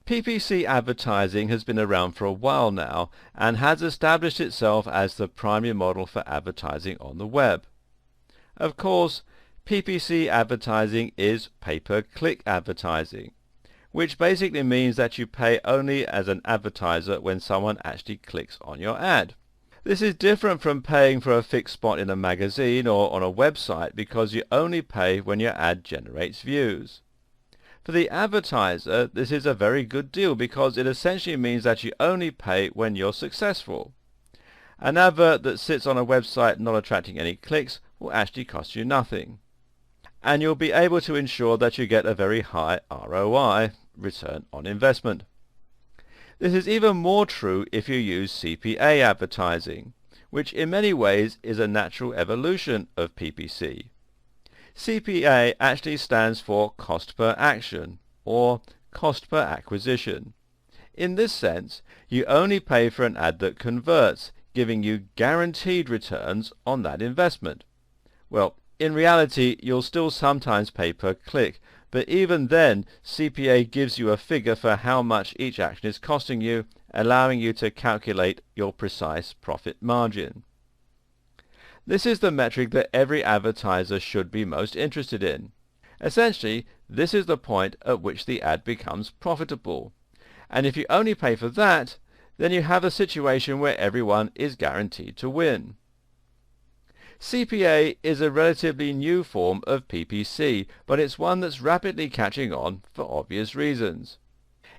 PPC advertising has been around for a while now and has established itself as the primary model for advertising on the web. Of course, PPC advertising is pay-per-click advertising, which basically means that you pay only as an advertiser when someone actually clicks on your ad. This is different from paying for a fixed spot in a magazine or on a website because you only pay when your ad generates views. For the advertiser, this is a very good deal because it essentially means that you only pay when you're successful. An advert that sits on a website not attracting any clicks will actually cost you nothing. And you'll be able to ensure that you get a very high ROI, return on investment. This is even more true if you use CPA advertising, which in many ways is a natural evolution of PPC. CPA actually stands for cost per action, or cost per acquisition. In this sense, you only pay for an ad that converts, giving you guaranteed returns on that investment. Well, in reality, you'll still sometimes pay per click, but even then, CPA gives you a figure for how much each action is costing you, allowing you to calculate your precise profit margin. This is the metric that every advertiser should be most interested in. Essentially, this is the point at which the ad becomes profitable. And if you only pay for that, then you have a situation where everyone is guaranteed to win. CPA is a relatively new form of PPC, but it's one that's rapidly catching on for obvious reasons.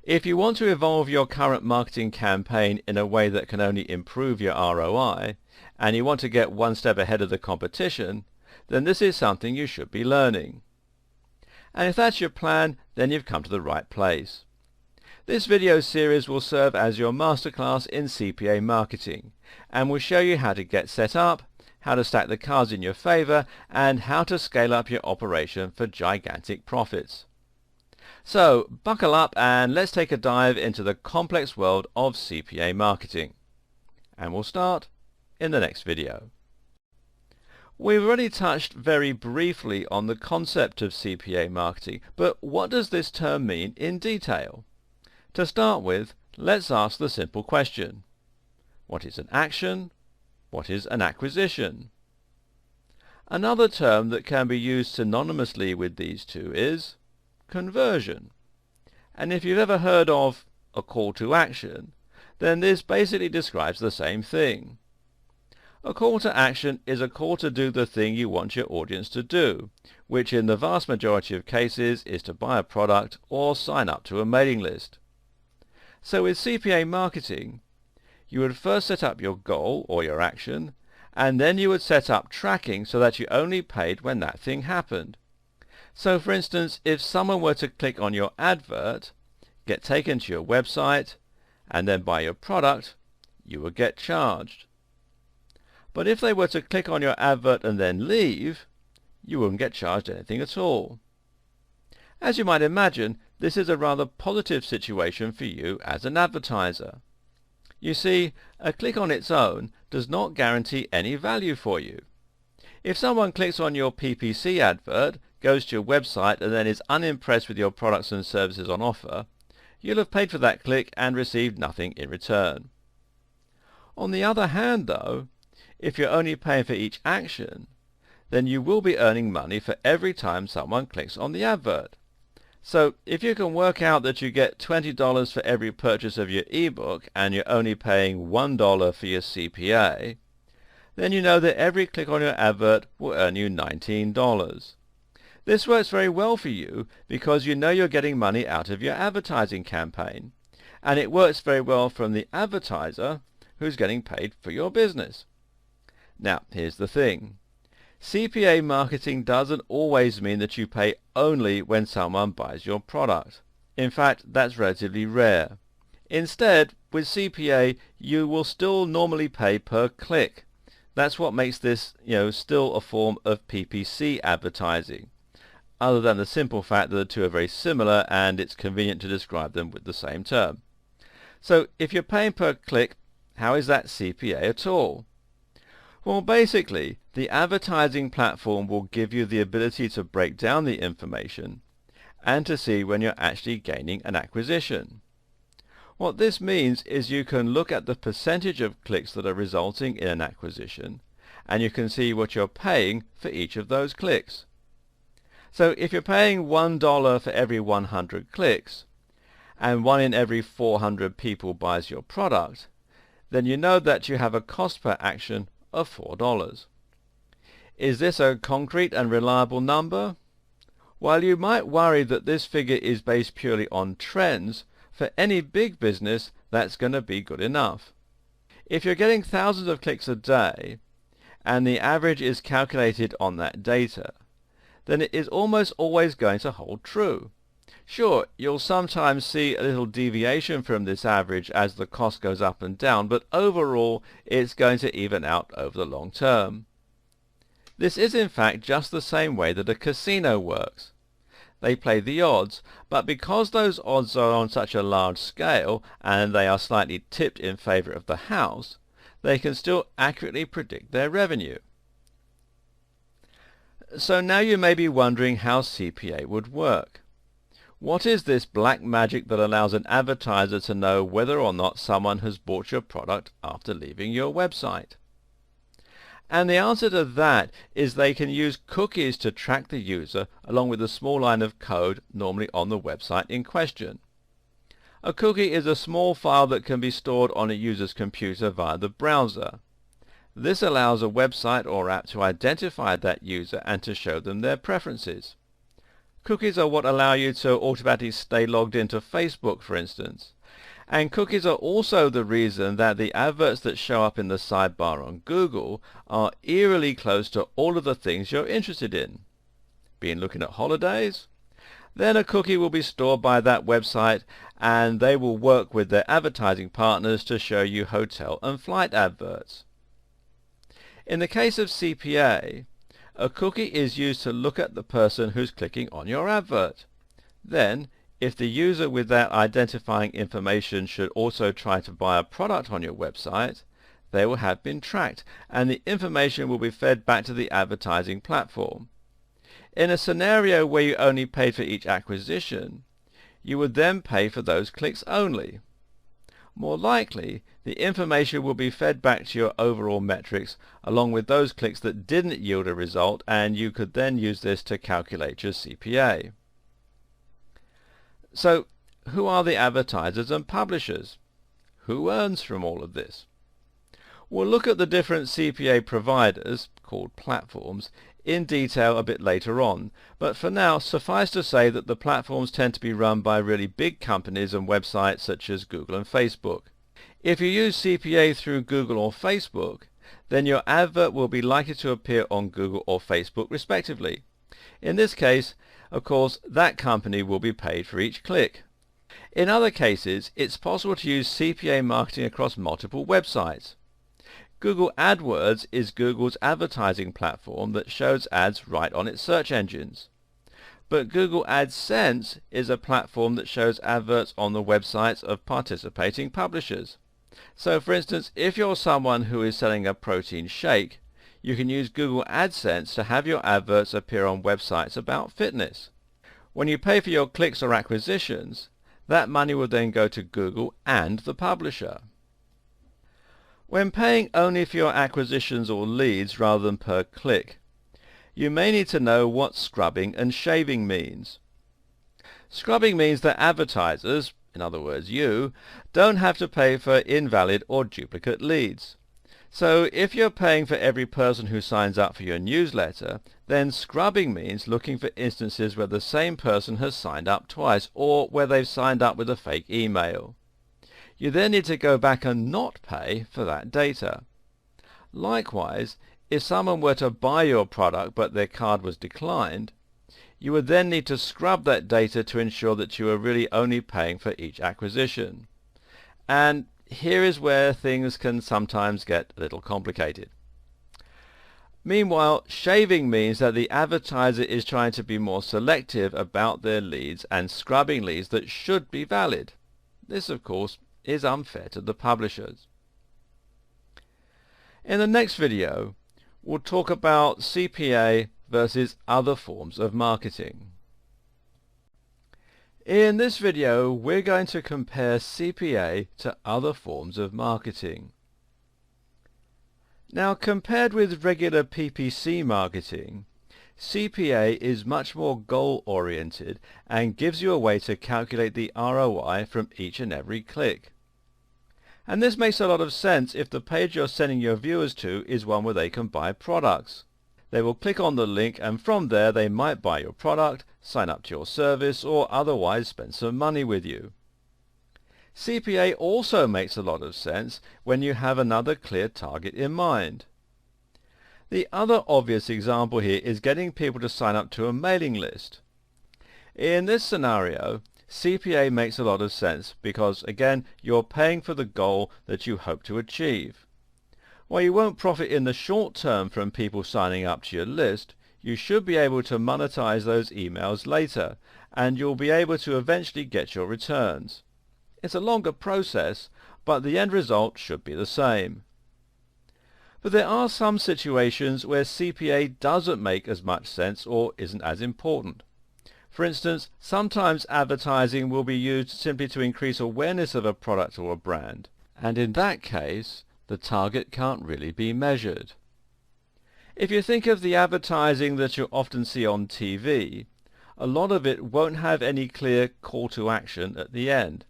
If you want to evolve your current marketing campaign in a way that can only improve your ROI, and you want to get one step ahead of the competition, then this is something you should be learning. And if that's your plan, then you've come to the right place. This video series will serve as your masterclass in CPA marketing, and will show you how to get set up, how to stack the cards in your favor, and how to scale up your operation for gigantic profits. So, buckle up and let's take a dive into the complex world of CPA marketing. And we'll start in the next video. We've already touched very briefly on the concept of CPA marketing, but what does this term mean in detail? To start with, let's ask the simple question. What is an action? What is an acquisition? Another term that can be used synonymously with these two is conversion. And if you've ever heard of a call to action, then this basically describes the same thing. A call to action is a call to do the thing you want your audience to do, which in the vast majority of cases is to buy a product or sign up to a mailing list. So with CPA marketing, you would first set up your goal or your action, and then you would set up tracking so that you only paid when that thing happened. So for instance, if someone were to click on your advert, get taken to your website, and then buy your product, you would get charged. But if they were to click on your advert and then leave, you wouldn't get charged anything at all. As you might imagine, this is a rather positive situation for you as an advertiser. You see, a click on its own does not guarantee any value for you. If someone clicks on your PPC advert, goes to your website and then is unimpressed with your products and services on offer, you'll have paid for that click and received nothing in return. On the other hand though, if you're only paying for each action, then you will be earning money for every time someone clicks on the advert. So if you can work out that you get $20 for every purchase of your ebook and you're only paying $1 for your CPA, then you know that every click on your advert will earn you $19. This works very well for you because you know you're getting money out of your advertising campaign, and it works very well from the advertiser who's getting paid for your business. Now, here's the thing. CPA marketing doesn't always mean that you pay only when someone buys your product. In fact, that's relatively rare. Instead, with CPA, you will still normally pay per click. That's what makes this, still a form of PPC advertising, other than the simple fact that the two are very similar and it's convenient to describe them with the same term. So if you're paying per click, how is that CPA at all? Well, basically, the advertising platform will give you the ability to break down the information and to see when you're actually gaining an acquisition. What this means is you can look at the percentage of clicks that are resulting in an acquisition, and you can see what you're paying for each of those clicks. So if you're paying $1 for every 100 clicks, and 1 in every 400 people buys your product, then you know that you have a cost per action of $4. Is this a concrete and reliable number? While you might worry that this figure is based purely on trends, for any big business that's going to be good enough. If you're getting thousands of clicks a day, and the average is calculated on that data, then it is almost always going to hold true. Sure, you'll sometimes see a little deviation from this average as the cost goes up and down, but overall it's going to even out over the long term. This is in fact just the same way that a casino works. They play the odds, but because those odds are on such a large scale and they are slightly tipped in favor of the house, they can still accurately predict their revenue. So now you may be wondering how CPA would work. What is this black magic that allows an advertiser to know whether or not someone has bought your product after leaving your website? And the answer to that is they can use cookies to track the user along with a small line of code normally on the website in question. A cookie is a small file that can be stored on a user's computer via the browser. This allows a website or app to identify that user and to show them their preferences. Cookies are what allow you to automatically stay logged into Facebook, for instance. And cookies are also the reason that the adverts that show up in the sidebar on Google are eerily close to all of the things you're interested in. Been looking at holidays? Then a cookie will be stored by that website and they will work with their advertising partners to show you hotel and flight adverts. In the case of CPA, a cookie is used to look at the person who's clicking on your advert. Then, if the user with that identifying information should also try to buy a product on your website, they will have been tracked and the information will be fed back to the advertising platform. In a scenario where you only paid for each acquisition, you would then pay for those clicks only. More likely, the information will be fed back to your overall metrics along with those clicks that didn't yield a result, and you could then use this to calculate your CPA. So, who are the advertisers and publishers? Who earns from all of this? We'll look at the different CPA providers, called platforms, in detail a bit later on, but for now suffice to say that the platforms tend to be run by really big companies and websites such as Google and Facebook. If you use CPA through Google or Facebook, then your advert will be likely to appear on Google or Facebook respectively. In this case, of course, that company will be paid for each click. In other cases, it's possible to use CPA marketing across multiple websites. Google AdWords is Google's advertising platform that shows ads right on its search engines. But Google AdSense is a platform that shows adverts on the websites of participating publishers. So for instance, if you're someone who is selling a protein shake, you can use Google AdSense to have your adverts appear on websites about fitness. When you pay for your clicks or acquisitions, that money will then go to Google and the publisher. When paying only for your acquisitions or leads rather than per click, you may need to know what scrubbing and shaving means. Scrubbing means that advertisers, in other words you, don't have to pay for invalid or duplicate leads. So if you're paying for every person who signs up for your newsletter, then scrubbing means looking for instances where the same person has signed up twice or where they've signed up with a fake email. You then need to go back and not pay for that data. Likewise, if someone were to buy your product but their card was declined, you would then need to scrub that data to ensure that you are really only paying for each acquisition. And here is where things can sometimes get a little complicated. Meanwhile, shaving means that the advertiser is trying to be more selective about their leads and scrubbing leads that should be valid. This, of course, is unfair to the publishers. In the next video, we'll talk about CPA versus other forms of marketing. In this video, we're going to compare CPA to other forms of marketing. Now, compared with regular PPC marketing, CPA is much more goal-oriented and gives you a way to calculate the ROI from each and every click. And this makes a lot of sense if the page you're sending your viewers to is one where they can buy products. They will click on the link, and from there they might buy your product, sign up to your service, or otherwise spend some money with you. CPA also makes a lot of sense when you have another clear target in mind. The other obvious example here is getting people to sign up to a mailing list. In this scenario, CPA makes a lot of sense because, again, you're paying for the goal that you hope to achieve. While you won't profit in the short term from people signing up to your list, you should be able to monetize those emails later, and you'll be able to eventually get your returns. It's a longer process, but the end result should be the same. But there are some situations where CPA doesn't make as much sense or isn't as important. For instance, sometimes advertising will be used simply to increase awareness of a product or a brand, and in that case, the target can't really be measured. If you think of the advertising that you often see on TV, a lot of it won't have any clear call to action at the end.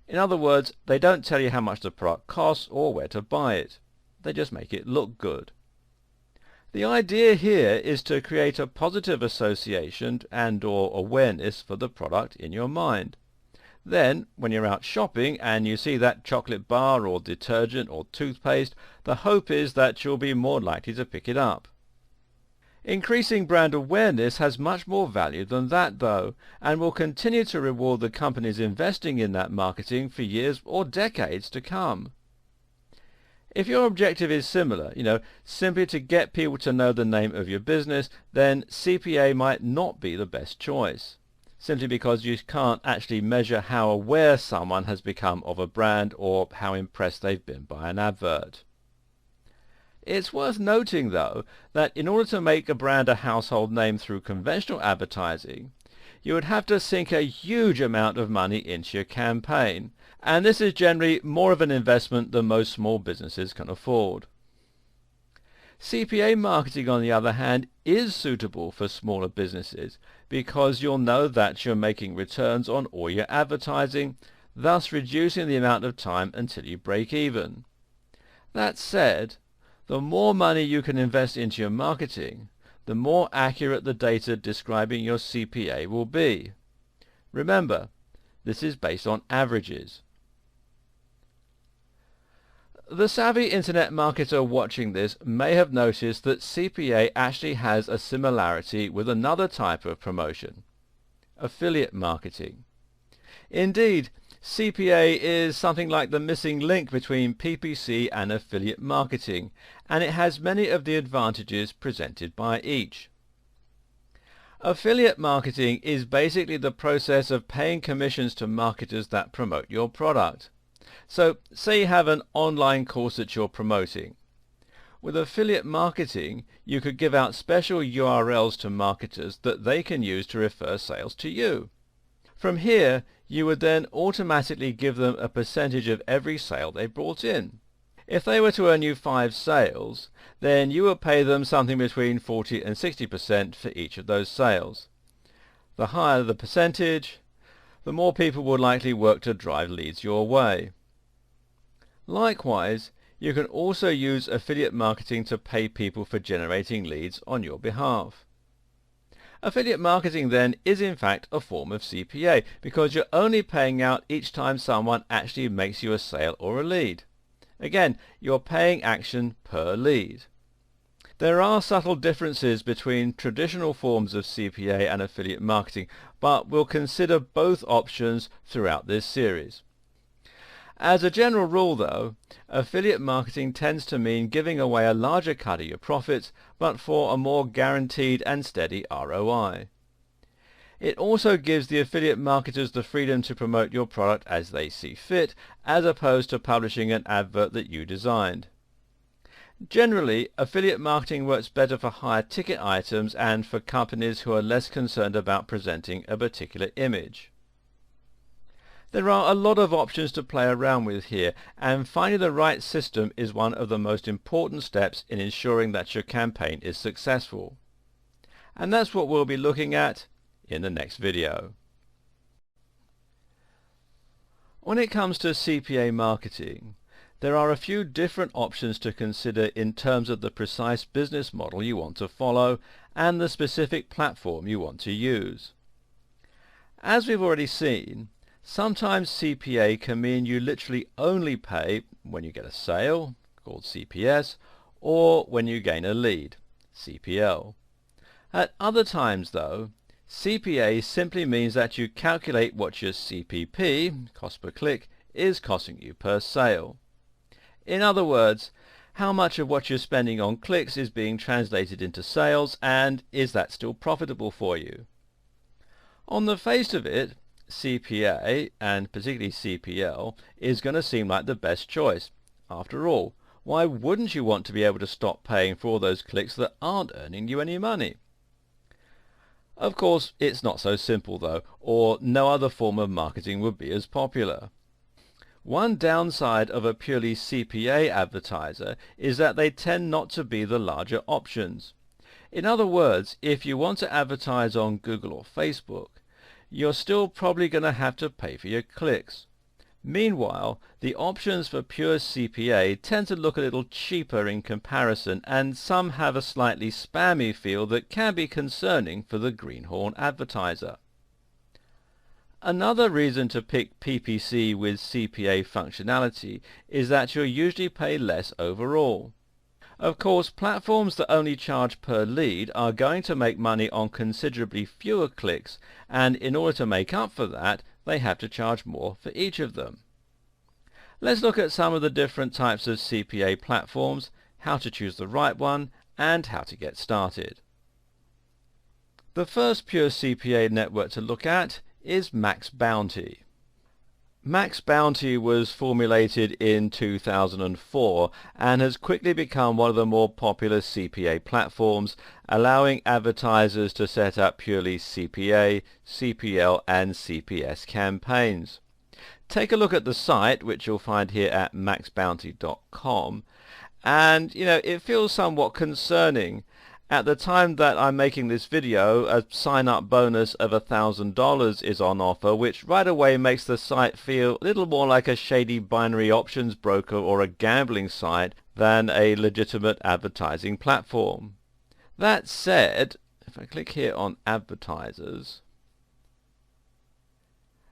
In other words, they don't tell you how much the product costs or where to buy it. They just make it look good. The idea here is to create a positive association and/or awareness for the product in your mind. Then, when you're out shopping and you see that chocolate bar or detergent or toothpaste, the hope is that you'll be more likely to pick it up. Increasing brand awareness has much more value than that, though, and will continue to reward the companies investing in that marketing for years or decades to come. If your objective is similar, simply to get people to know the name of your business, then CPA might not be the best choice, simply because you can't actually measure how aware someone has become of a brand or how impressed they've been by an advert. It's worth noting, though, that in order to make a brand a household name through conventional advertising, you would have to sink a huge amount of money into your campaign, and this is generally more of an investment than most small businesses can afford. CPA marketing, on the other hand, is suitable for smaller businesses because you'll know that you're making returns on all your advertising, thus reducing the amount of time until you break even. That said, the more money you can invest into your marketing, the more accurate the data describing your CPA will be. Remember, this is based on averages. The savvy internet marketer watching this may have noticed that CPA actually has a similarity with another type of promotion: affiliate marketing. Indeed, CPA is something like the missing link between PPC and affiliate marketing, and it has many of the advantages presented by each. Affiliate marketing is basically the process of paying commissions to marketers that promote your product. So, say you have an online course that you're promoting. With affiliate marketing, you could give out special URLs to marketers that they can use to refer sales to you. From here, you would then automatically give them a percentage of every sale they brought in. If they were to earn you 5 sales, then you would pay them something between 40 and 60% for each of those sales. The higher the percentage, the more people would likely work to drive leads your way. Likewise, you can also use affiliate marketing to pay people for generating leads on your behalf. Affiliate marketing then is in fact a form of CPA because you're only paying out each time someone actually makes you a sale or a lead. Again, you're paying action per lead. There are subtle differences between traditional forms of CPA and affiliate marketing, but we'll consider both options throughout this series. As a general rule, though, affiliate marketing tends to mean giving away a larger cut of your profits, but for a more guaranteed and steady ROI. It also gives the affiliate marketers the freedom to promote your product as they see fit, as opposed to publishing an advert that you designed. Generally, affiliate marketing works better for higher ticket items and for companies who are less concerned about presenting a particular image. There are a lot of options to play around with here, and finding the right system is one of the most important steps in ensuring that your campaign is successful. And that's what we'll be looking at in the next video. When it comes to CPA marketing, there are a few different options to consider in terms of the precise business model you want to follow and the specific platform you want to use. As we've already seen, sometimes CPA can mean you literally only pay when you get a sale, called CPS, or when you gain a lead, CPL. At other times though, CPA simply means that you calculate what your CPP, cost per click, is costing you per sale. In other words, how much of what you're spending on clicks is being translated into sales, and is that still profitable for you? On the face of it, CPA, and particularly CPL, is going to seem like the best choice. After all, why wouldn't you want to be able to stop paying for all those clicks that aren't earning you any money? Of course, it's not so simple though, or no other form of marketing would be as popular. One downside of a purely CPA advertiser is that they tend not to be the larger options. In other words, if you want to advertise on Google or Facebook, you're still probably going to have to pay for your clicks. Meanwhile, the options for pure CPA tend to look a little cheaper in comparison, and some have a slightly spammy feel that can be concerning for the greenhorn advertiser. Another reason to pick PPC with CPA functionality is that you'll usually pay less overall. Of course, platforms that only charge per lead are going to make money on considerably fewer clicks, and in order to make up for that, they have to charge more for each of them. Let's look at some of the different types of CPA platforms, how to choose the right one, and how to get started. The first pure CPA network to look at is Max Bounty. Max Bounty was formulated in 2004 and has quickly become one of the more popular CPA platforms, allowing advertisers to set up purely CPA, CPL and CPS campaigns. Take a look at the site, which you'll find here at maxbounty.com, and it feels somewhat concerning. At the time that I'm making this video, a sign-up bonus of $1,000 is on offer, which right away makes the site feel a little more like a shady binary options broker or a gambling site than a legitimate advertising platform. That said, if I click here on advertisers,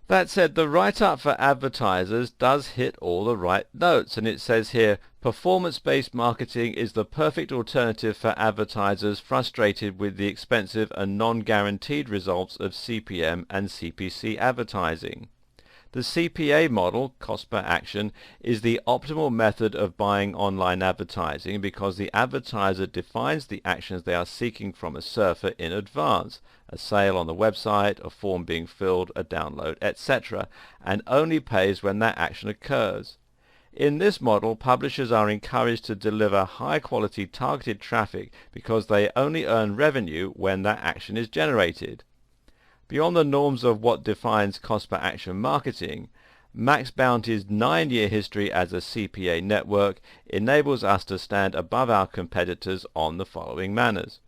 the write-up for advertisers does hit all the right notes, and it says here, performance-based marketing is the perfect alternative for advertisers frustrated with the expensive and non-guaranteed results of CPM and CPC advertising. The CPA model, cost per action, is the optimal method of buying online advertising because the advertiser defines the actions they are seeking from a surfer in advance, a sale on the website, a form being filled, a download, etc., and only pays when that action occurs. In this model, publishers are encouraged to deliver high-quality targeted traffic because they only earn revenue when that action is generated. Beyond the norms of what defines cost-per-action marketing, Max Bounty's 9-year history as a CPA network enables us to stand above our competitors on the following manners.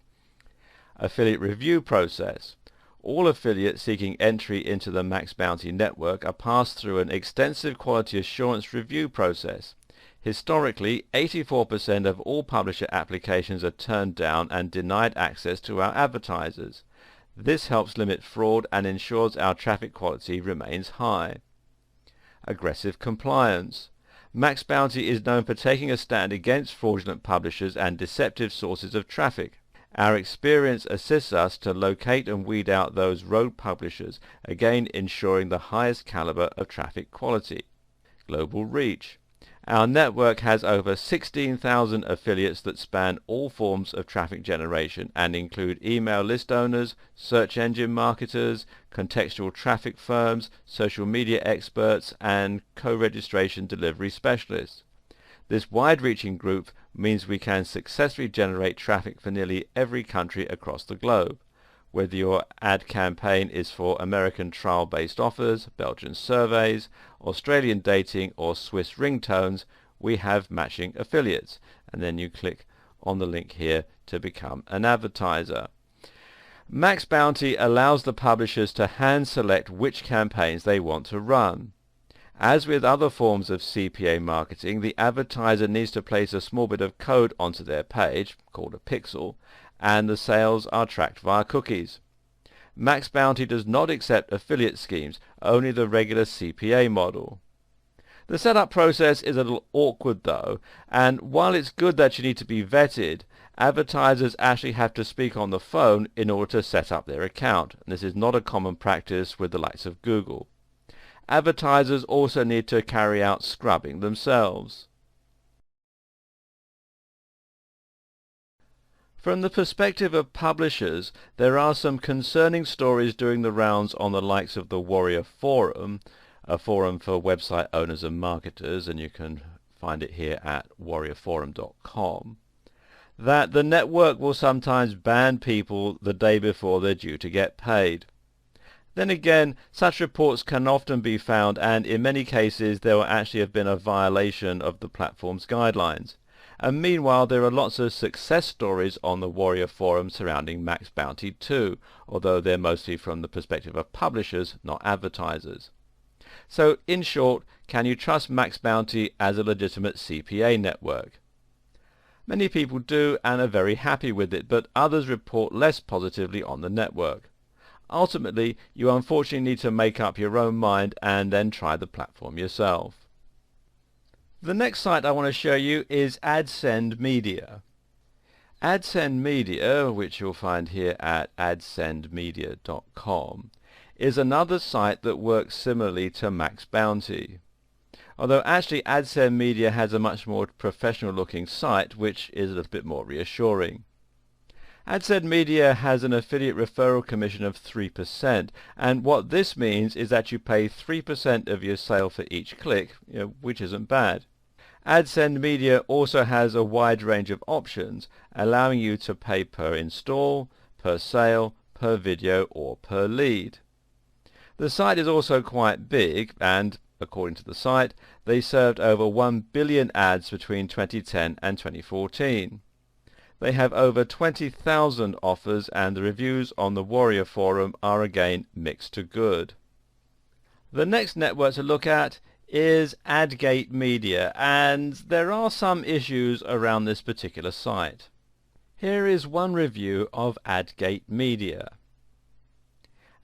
Affiliate review process. All affiliates seeking entry into the Max Bounty network are passed through an extensive quality assurance review process. Historically, 84% of all publisher applications are turned down and denied access to our advertisers. This helps limit fraud and ensures our traffic quality remains high. Aggressive compliance. Max Bounty is known for taking a stand against fraudulent publishers and deceptive sources of traffic. Our experience assists us to locate and weed out those rogue publishers, again ensuring the highest caliber of traffic quality. Global reach. Our network has over 16,000 affiliates that span all forms of traffic generation and include email list owners, search engine marketers, contextual traffic firms, social media experts, and co-registration delivery specialists. This wide-reaching group means we can successfully generate traffic for nearly every country across the globe. whether your ad campaign is for American trial-based offers, Belgian surveys, Australian dating or Swiss ringtones, we have matching affiliates. And then you click on the link here to become an advertiser. Max Bounty allows the publishers to hand select which campaigns they want to run. As with other forms of CPA marketing, the advertiser needs to place a small bit of code onto their page, called a pixel, and the sales are tracked via cookies. Max Bounty does not accept affiliate schemes, only the regular CPA model. The setup process is a little awkward though, and while it's good that you need to be vetted, advertisers actually have to speak on the phone in order to set up their account, and this is not a common practice with the likes of Google. Advertisers also need to carry out scrubbing themselves. From the perspective of publishers, there are some concerning stories doing the rounds on the likes of the Warrior Forum, a forum for website owners and marketers, and you can find it here at warriorforum.com, that the network will sometimes ban people the day before they're due to get paid. Then again, such reports can often be found, and in many cases there will actually have been a violation of the platform's guidelines. And meanwhile, there are lots of success stories on the Warrior Forum surrounding Max Bounty too, although they're mostly from the perspective of publishers, not advertisers. So, in short, can you trust Max Bounty as a legitimate CPA network? Many people do and are very happy with it, but others report less positively on the network. Ultimately, you unfortunately need to make up your own mind and then try the platform yourself. The next site I want to show you is AdSend Media. AdSend Media, which you'll find here at adsendmedia.com, is another site that works similarly to Max Bounty. Although actually AdSend Media has a much more professional looking site, which is a little bit more reassuring. AdSend Media has an affiliate referral commission of 3%, and what this means is that you pay 3% of your sale for each click, which isn't bad. AdSend Media also has a wide range of options, allowing you to pay per install, per sale, per video, or per lead. The site is also quite big, and according to the site, they served over 1 billion ads between 2010 and 2014. They have over 20,000 offers, and the reviews on the Warrior Forum are again mixed to good. The next network to look at is AdGate Media, and there are some issues around this particular site. Here is one review of AdGate Media.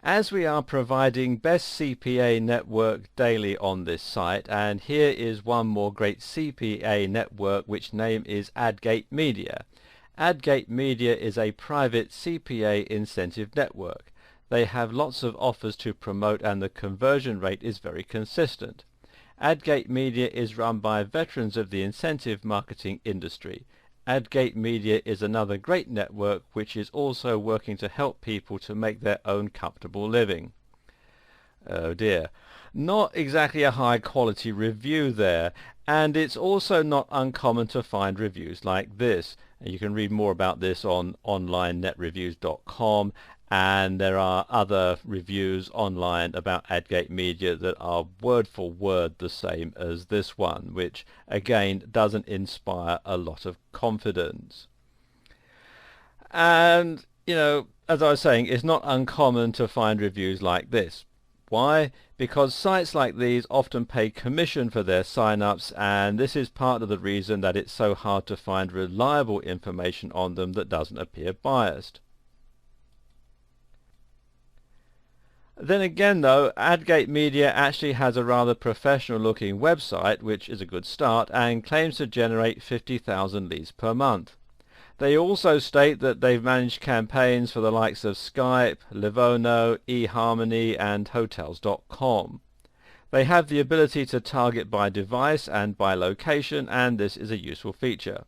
As we are providing best CPA network daily on this site, and here is one more great CPA network which name is AdGate Media. AdGate Media is a private CPA incentive network. They have lots of offers to promote and the conversion rate is very consistent. AdGate Media is run by veterans of the incentive marketing industry. AdGate Media is another great network which is also working to help people to make their own comfortable living. Oh dear. Not exactly a high quality review there, and it's also not uncommon to find reviews like this. You can read more about this on onlinenetreviews.com, and there are other reviews online about AdGate Media that are word for word the same as this one, which again doesn't inspire a lot of confidence. And as I was saying, it's not uncommon to find reviews like this. Why? Because sites like these often pay commission for their sign-ups, and this is part of the reason that it's so hard to find reliable information on them that doesn't appear biased. Then again though, AdGate Media actually has a rather professional looking website, which is a good start, and claims to generate 50,000 leads per month. They also state that they've managed campaigns for the likes of Skype, Livono, eHarmony and Hotels.com. They have the ability to target by device and by location, and this is a useful feature.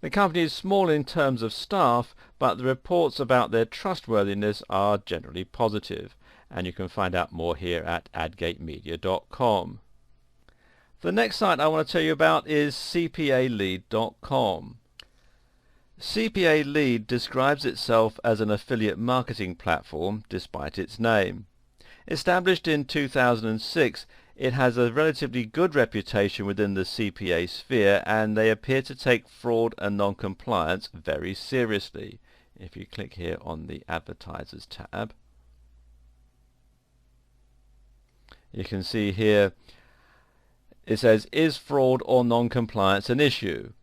The company is small in terms of staff, but the reports about their trustworthiness are generally positive, and you can find out more here at adgatemedia.com. The next site I want to tell you about is CPAlead.com. CPA Lead describes itself as an affiliate marketing platform despite its name. Established in 2006, it has a relatively good reputation within the CPA sphere, and they appear to take fraud and non-compliance very seriously. If you click here on the Advertisers tab, you can see here it says, is fraud or non-compliance an issue?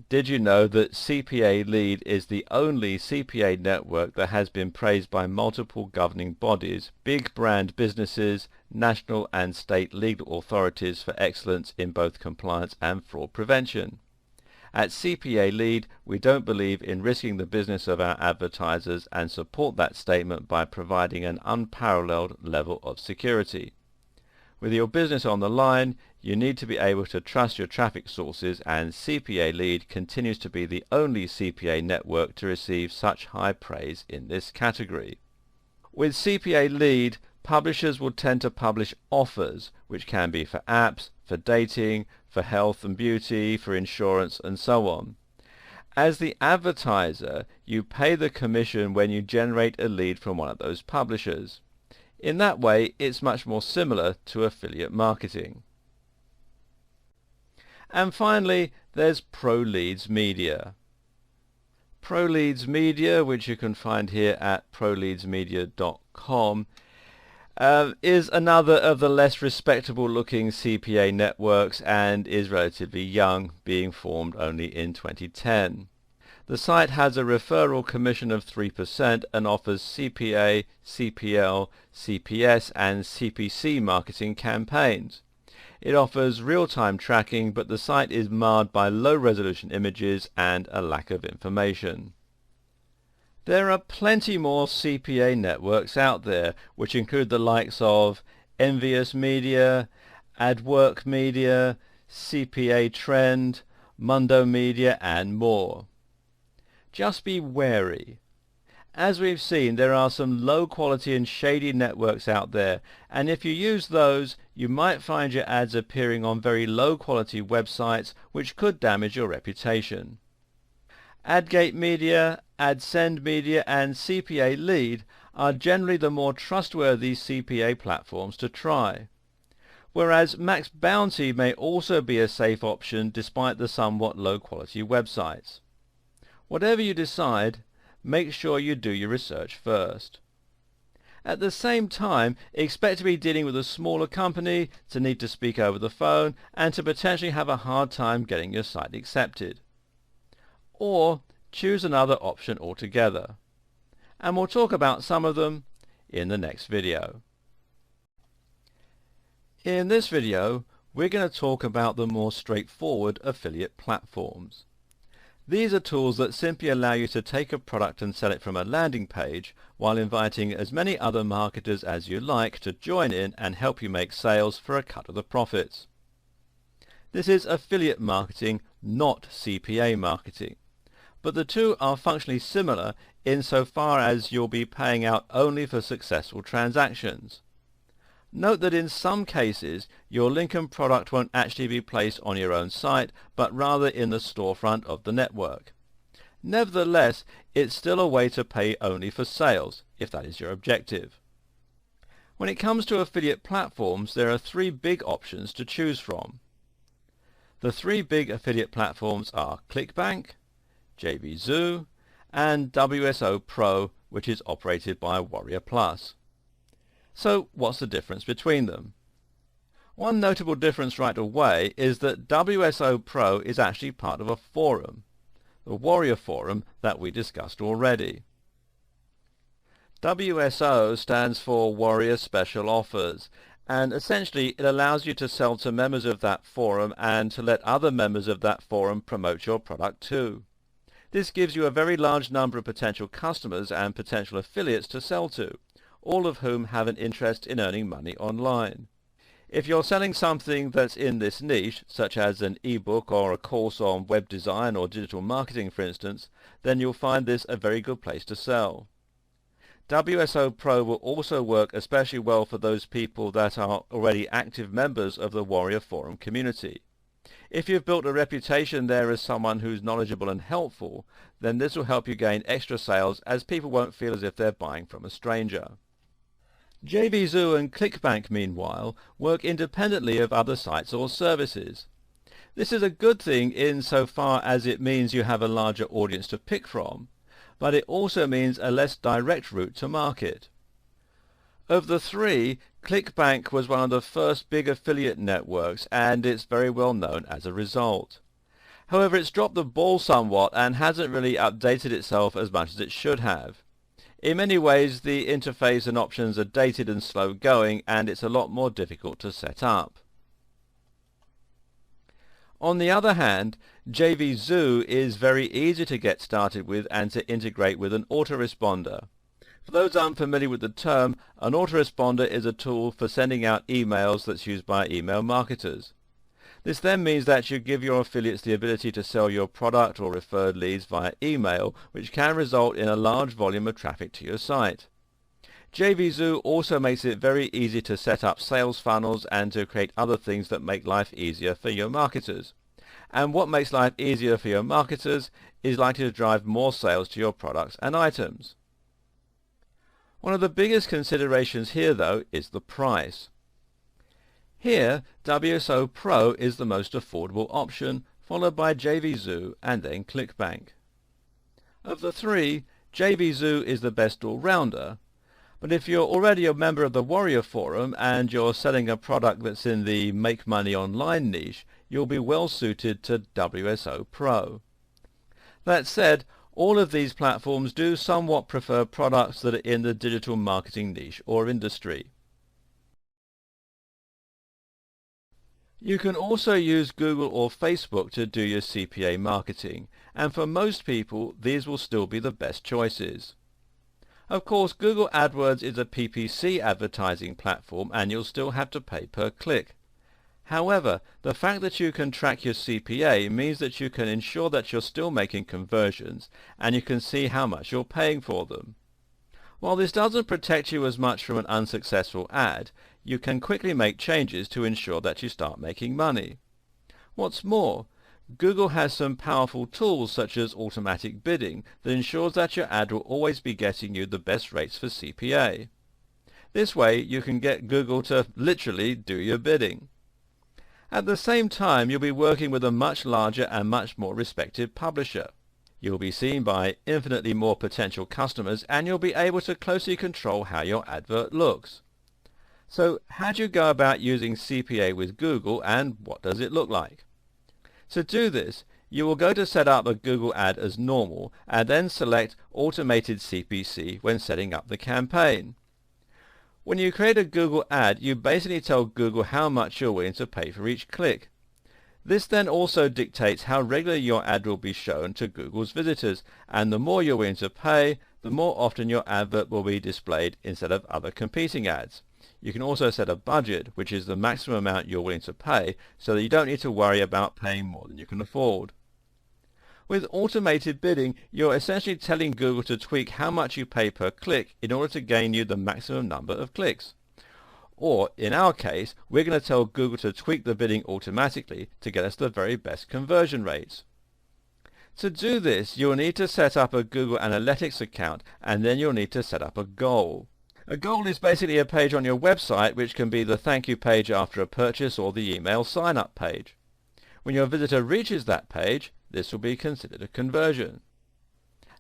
Did you know that CPA Lead is the only CPA network that has been praised by multiple governing bodies, big brand businesses, national and state legal authorities for excellence in both compliance and fraud prevention? At CPA Lead, we don't believe in risking the business of our advertisers and support that statement by providing an unparalleled level of security. With your business on the line, you need to be able to trust your traffic sources, and CPA Lead continues to be the only CPA network to receive such high praise in this category. With CPA Lead, publishers will tend to publish offers, which can be for apps, for dating, for health and beauty, for insurance, and so on. As the advertiser, you pay the commission when you generate a lead from one of those publishers. In that way, it's much more similar to affiliate marketing. And finally, there's ProLeads Media. ProLeads Media, which you can find here at proleadsmedia.com, is another of the less respectable looking CPA networks and is relatively young, being formed only in 2010. The site has a referral commission of 3% and offers CPA, CPL, CPS and CPC marketing campaigns. It offers real-time tracking, but the site is marred by low-resolution images and a lack of information. There are plenty more CPA networks out there, which include the likes of Envious Media, AdWork Media, CPA Trend, Mundo Media and more. Just be wary. As we've seen, there are some low quality and shady networks out there, and if you use those, you might find your ads appearing on very low quality websites, which could damage your reputation. AdGate Media, AdSend Media and CPA Lead are generally the more trustworthy CPA platforms to try. Whereas Max Bounty may also be a safe option despite the somewhat low quality websites. Whatever you decide, make sure you do your research first. At the same time, expect to be dealing with a smaller company, to need to speak over the phone, and to potentially have a hard time getting your site accepted. Or choose another option altogether. And we'll talk about some of them in the next video. In this video, we're going to talk about the more straightforward affiliate platforms. These are tools that simply allow you to take a product and sell it from a landing page while inviting as many other marketers as you like to join in and help you make sales for a cut of the profits. This is affiliate marketing, not CPA marketing. But the two are functionally similar insofar as you'll be paying out only for successful transactions. Note that in some cases, your link and product won't actually be placed on your own site, but rather in the storefront of the network. Nevertheless, it's still a way to pay only for sales, if that is your objective. When it comes to affiliate platforms, there are three big options to choose from. The three big affiliate platforms are ClickBank, JVZoo, and WSO Pro, which is operated by Warrior Plus. So what's the difference between them? One notable difference right away is that WSO Pro is actually part of a forum, the Warrior Forum that we discussed already. WSO stands for Warrior Special Offers, and essentially it allows you to sell to members of that forum and to let other members of that forum promote your product too. This gives you a very large number of potential customers and potential affiliates to sell to, all of whom have an interest in earning money online. If you're selling something that's in this niche, such as an ebook or a course on web design or digital marketing for instance, then you'll find this a very good place to sell. WSO Pro will also work especially well for those people that are already active members of the Warrior Forum community. If you've built a reputation there as someone who's knowledgeable and helpful, then this will help you gain extra sales, as people won't feel as if they're buying from a stranger. JVZoo and ClickBank, meanwhile, work independently of other sites or services. This is a good thing insofar as it means you have a larger audience to pick from, but it also means a less direct route to market. Of the three, ClickBank was one of the first big affiliate networks, and it's very well known as a result. However, it's dropped the ball somewhat and hasn't really updated itself as much as it should have. In many ways, the interface and options are dated and slow going, and it's a lot more difficult to set up. On the other hand, JVZoo is very easy to get started with and to integrate with an autoresponder. For those unfamiliar with the term, an autoresponder is a tool for sending out emails that's used by email marketers. This then means that you give your affiliates the ability to sell your product or referred leads via email, which can result in a large volume of traffic to your site. JVZoo also makes it very easy to set up sales funnels and to create other things that make life easier for your marketers. And what makes life easier for your marketers is likely to drive more sales to your products and items. One of the biggest considerations here, though, is the price. Here, WSO Pro is the most affordable option, followed by JVZoo and then ClickBank. Of the three, JVZoo is the best all-rounder, but if you're already a member of the Warrior Forum and you're selling a product that's in the Make Money Online niche, you'll be well suited to WSO Pro. That said, all of these platforms do somewhat prefer products that are in the digital marketing niche or industry. You can also use Google or Facebook to do your CPA marketing, and for most people these will still be the best choices. Of course, Google AdWords is a PPC advertising platform and you'll still have to pay per click. However, the fact that you can track your CPA means that you can ensure that you're still making conversions and you can see how much you're paying for them. While this doesn't protect you as much from an unsuccessful ad, you can quickly make changes to ensure that you start making money. What's more, Google has some powerful tools such as automatic bidding that ensures that your ad will always be getting you the best rates for CPA. This way you can get Google to literally do your bidding. At the same time, you'll be working with a much larger and much more respected publisher. You'll be seen by infinitely more potential customers and you'll be able to closely control how your advert looks. So how do you go about using CPA with Google and what does it look like? To do this, you will go to set up a Google ad as normal and then select Automated CPC when setting up the campaign. When you create a Google ad, you basically tell Google how much you're willing to pay for each click. This then also dictates how regularly your ad will be shown to Google's visitors, and the more you're willing to pay, the more often your advert will be displayed instead of other competing ads. You can also set a budget, which is the maximum amount you're willing to pay, so that you don't need to worry about paying more than you can afford. With automated bidding, you're essentially telling Google to tweak how much you pay per click in order to gain you the maximum number of clicks. Or, in our case, we're going to tell Google to tweak the bidding automatically to get us the very best conversion rates. To do this, you'll need to set up a Google Analytics account, and then you'll need to set up a goal. A goal is basically a page on your website, which can be the thank you page after a purchase or the email sign-up page. When your visitor reaches that page, this will be considered a conversion.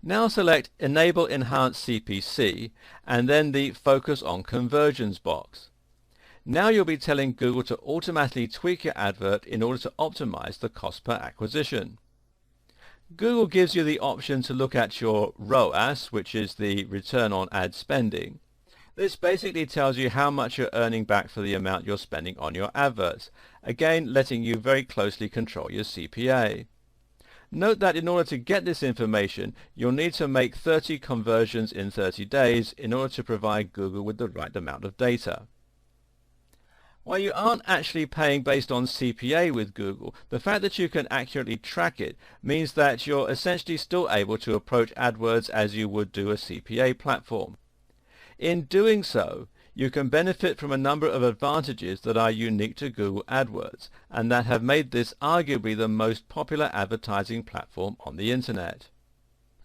Now select Enable Enhanced CPC and then the Focus on Conversions box. Now you'll be telling Google to automatically tweak your advert in order to optimize the cost per acquisition. Google gives you the option to look at your ROAS, which is the return on ad spending. This basically tells you how much you're earning back for the amount you're spending on your adverts, again letting you very closely control your CPA. Note that in order to get this information, you'll need to make 30 conversions in 30 days in order to provide Google with the right amount of data. While you aren't actually paying based on CPA with Google, the fact that you can accurately track it means that you're essentially still able to approach AdWords as you would do a CPA platform. In doing so, you can benefit from a number of advantages that are unique to Google AdWords and that have made this arguably the most popular advertising platform on the internet.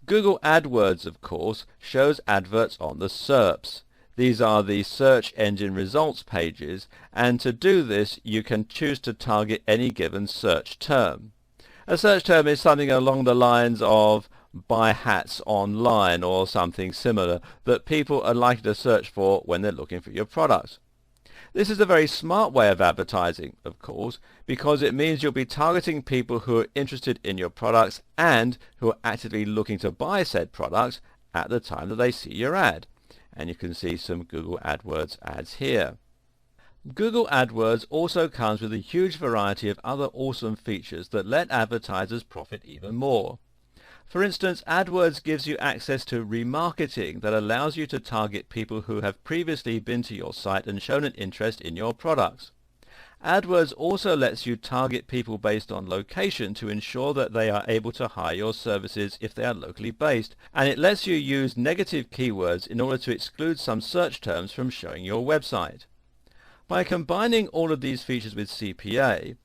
Google AdWords, of course, shows adverts on the SERPs. These are the search engine results pages, and to do this you can choose to target any given search term. A search term is something along the lines of buy hats online or something similar that people are likely to search for when they're looking for your products. This is a very smart way of advertising, of course, because it means you'll be targeting people who are interested in your products and who are actively looking to buy said products at the time that they see your ad. And you can see some Google AdWords ads here. Google AdWords also comes with a huge variety of other awesome features that let advertisers profit even more. For instance, AdWords gives you access to remarketing that allows you to target people who have previously been to your site and shown an interest in your products. AdWords also lets you target people based on location to ensure that they are able to hire your services if they are locally based, and it lets you use negative keywords in order to exclude some search terms from showing your website. By combining all of these features with CPA,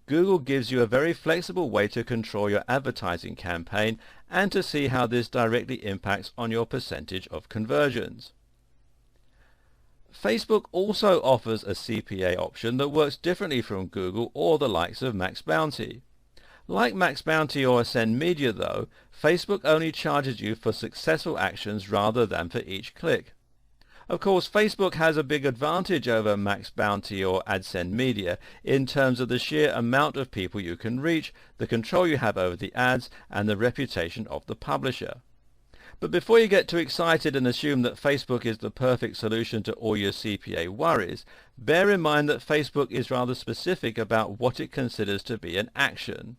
Google gives you a very flexible way to control your advertising campaign and to see how this directly impacts on your percentage of conversions. Facebook also offers a CPA option that works differently from Google or the likes of Max Bounty. Like Max Bounty or Ascend Media though, Facebook only charges you for successful actions rather than for each click. Of course, Facebook has a big advantage over Max Bounty or Ascend Media in terms of the sheer amount of people you can reach, the control you have over the ads, and the reputation of the publisher. But before you get too excited and assume that Facebook is the perfect solution to all your CPA worries, bear in mind that Facebook is rather specific about what it considers to be an action.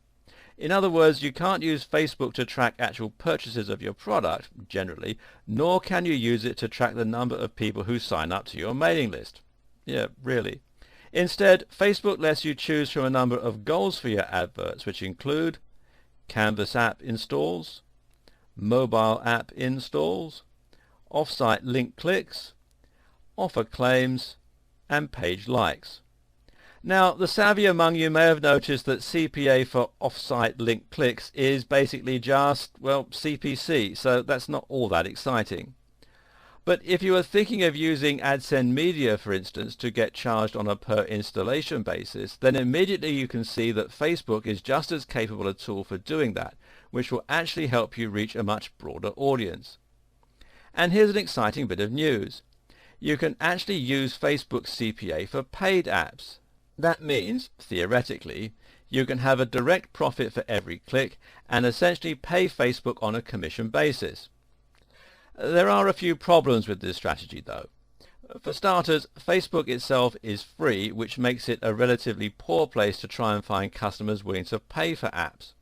In other words, you can't use Facebook to track actual purchases of your product, generally, nor can you use it to track the number of people who sign up to your mailing list. Yeah, really. Instead, Facebook lets you choose from a number of goals for your adverts, which include Canvas app installs, mobile app installs, off-site link clicks, offer claims, and page likes. Now, the savvy among you may have noticed that CPA for off-site link clicks is basically just, well, CPC, so that's not all that exciting. But if you are thinking of using Ascend Media, for instance, to get charged on a per installation basis, then immediately you can see that Facebook is just as capable a tool for doing that, which will actually help you reach a much broader audience. And here's an exciting bit of news. You can actually use Facebook's CPA for paid apps. That means, theoretically, you can have a direct profit for every click and essentially pay Facebook on a commission basis. There are a few problems with this strategy though. For starters, Facebook itself is free, which makes it a relatively poor place to try and find customers willing to pay for apps.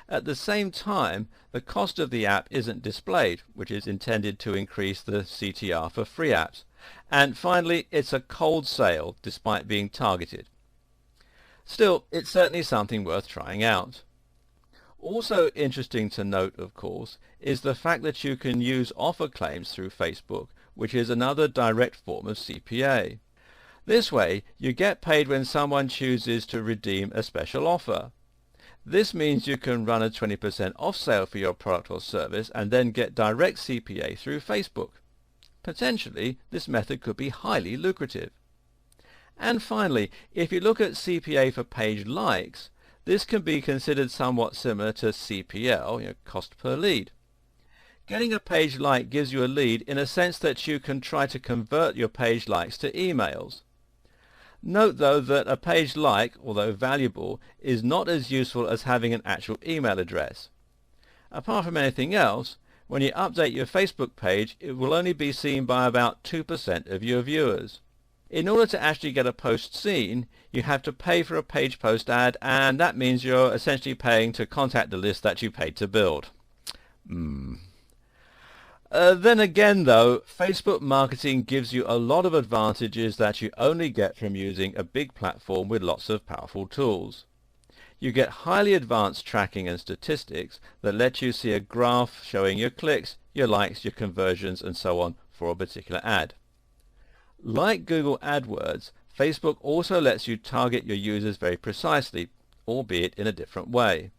At the same time, the cost of the app isn't displayed, which is intended to increase the CTR for free apps. And finally, it's a cold sale despite being targeted. Still, it's certainly something worth trying out. Also interesting to note, of course, is the fact that you can use offer claims through Facebook, which is another direct form of CPA. This way, you get paid when someone chooses to redeem a special offer. This means you can run a 20% off sale for your product or service and then get direct CPA through Facebook. Potentially, this method could be highly lucrative. And finally, if you look at CPA for page likes, this can be considered somewhat similar to CPL, cost per lead. Getting a page like gives you a lead in a sense that you can try to convert your page likes to emails. Note though that a page like, although valuable, is not as useful as having an actual email address. Apart from anything else, when you update your Facebook page, it will only be seen by about 2% of your viewers. In order to actually get a post seen, you have to pay for a page post ad, and that means you're essentially paying to contact the list that you paid to build. Then again though, Facebook marketing gives you a lot of advantages that you only get from using a big platform with lots of powerful tools. You get highly advanced tracking and statistics that let you see a graph showing your clicks, your likes, your conversions and so on for a particular ad. Like Google AdWords, Facebook also lets you target your users very precisely, albeit in a different way.